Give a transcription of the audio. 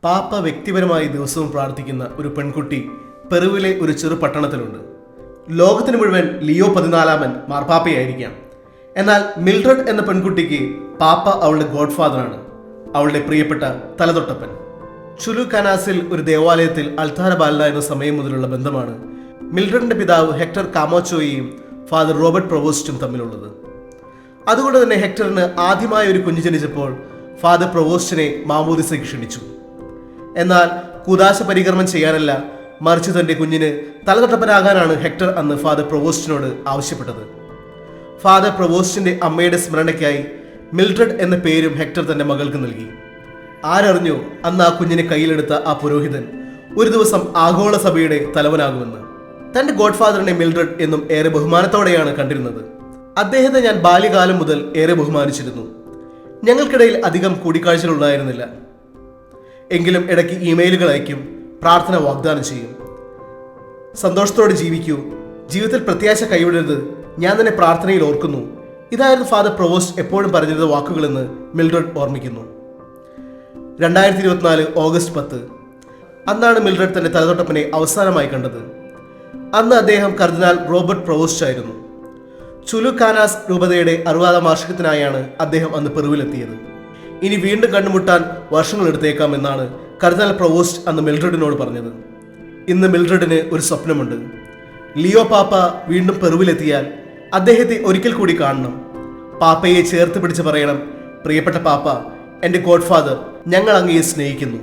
പാപ്പ വ്യക്തിപരമായി ദിവസവും പ്രാർത്ഥിക്കുന്ന ഒരു പെൺകുട്ടി പെറുവിലെ ഒരു ചെറു പട്ടണത്തിലുണ്ട്. ലോകത്തിന് മുഴുവൻ ലിയോ 14 മാർപ്പാപ്പയായിരിക്കാം. എന്നാൽ മിൽഡ്രഡ് എന്ന പെൺകുട്ടിക്ക് പാപ്പ അവളുടെ ഗോഡ് ഫാദറാണ്, അവളുടെ പ്രിയപ്പെട്ട തലതൊട്ടപ്പൻ. ചുലു കനാസിൽ ഒരു ദേവാലയത്തിൽ അൾത്താര ബാലനായിരുന്ന സമയം മുതലുള്ള ബന്ധമാണ് മിൽഡ്രഡിന്റെ പിതാവ് ഹെക്ടർ കാമോച്ചോയും ഫാദർ റോബർട്ട് പ്രൊവോസ്റ്റും തമ്മിലുള്ളത്. അതുകൊണ്ട് തന്നെ ഹെക്ടറിന് ആദ്യമായി ഒരു കുഞ്ഞ് ജനിച്ചപ്പോൾ ഫാദർ പ്രൊവോസ്റ്റിനെ മാമോദിസയ്ക്ക് ക്ഷണിച്ചു. എന്നാൽ കുദാശ പരികർമ്മം ചെയ്യാനല്ല, മറിച്ച് തന്റെ കുഞ്ഞിന് തലതൊട്ടപ്പനാകാനാണ് ഹെക്ടർ അന്ന് ഫാദർ പ്രൊവോസ്റ്റിനോട് ആവശ്യപ്പെട്ടത്. ഫാദർ പ്രൊവോസ്റ്റിന്റെ അമ്മയുടെ സ്മരണയ്ക്കായി മിൽഡ്രഡ് എന്ന പേരും ഹെക്ടർ തന്റെ മകൾക്ക് നൽകി. ആരറിഞ്ഞു അന്ന് ആ കുഞ്ഞിനെ കയ്യിലെടുത്ത ആ പുരോഹിതൻ ഒരു ദിവസം ആഗോള സഭയുടെ തലവനാകുമെന്ന്. തന്റെ ഗോഡ് ഫാദറിനെ മിൽഡ്രഡ് എന്നും ഏറെ ബഹുമാനത്തോടെയാണ് കണ്ടിരുന്നത്. അദ്ദേഹത്തെ ഞാൻ ബാല്യകാലം മുതൽ ഏറെ ബഹുമാനിച്ചിരുന്നു. ഞങ്ങൾക്കിടയിൽ അധികം കൂടിക്കാഴ്ചകൾ ഉണ്ടായിരുന്നില്ല. എങ്കിലും ഇടയ്ക്ക് ഇമെയിലുകൾ അയക്കും, പ്രാർത്ഥന വാഗ്ദാനം ചെയ്യും. സന്തോഷത്തോടെ ജീവിക്കൂ, ജീവിതത്തിൽ പ്രത്യാശ കൈവിടരുത്, ഞാൻ തന്നെ പ്രാർത്ഥനയിൽ ഓർക്കുന്നു. ഇതായിരുന്നു ഫാദർ പ്രൊവോസ്റ്റ് എപ്പോഴും പറഞ്ഞിരുന്ന വാക്കുകളെന്ന് മിൽഡ്രഡ് ഓർമ്മിക്കുന്നു. 2024 ഓഗസ്റ്റ് 10 അന്നാണ് മിൽഡ്രഡ് തന്റെ തലതൊട്ടപ്പനെ അവസാനമായി കണ്ടത്. അന്ന് അദ്ദേഹം കർദിനാൾ റോബർട്ട് പ്രൊവോസ്റ്റ് ആയിരുന്നു. ചുലു കാനാസ് രൂപതയുടെ 60ാം വാർഷികത്തിനായാണ് അദ്ദേഹം അന്ന് പെറുവിലെത്തിയത്. ഇനി വീണ്ടും കണ്ടുമുട്ടാൻ വർഷങ്ങൾ എടുത്തേക്കാം എന്നാണ് കർദിനാൾ പ്രൊവോസ്റ്റ് അന്ന് മിൽഡ്രഡിനോട് പറഞ്ഞത്. ഇന്ന് മിൽഡ്രഡിന് ഒരു സ്വപ്നമുണ്ട്. ലിയോ പാപ്പ വീണ്ടും പെറുവിലെത്തിയാൽ അദ്ദേഹത്തെ ഒരിക്കൽ കൂടി കാണണം. പാപ്പയെ ചേർത്ത് പിടിച്ച് പറയണം, പ്രിയപ്പെട്ട പാപ്പ, എൻ്റെ ഗോഡ് ഫാദർ, ഞങ്ങൾ അങ്ങയെ സ്നേഹിക്കുന്നു.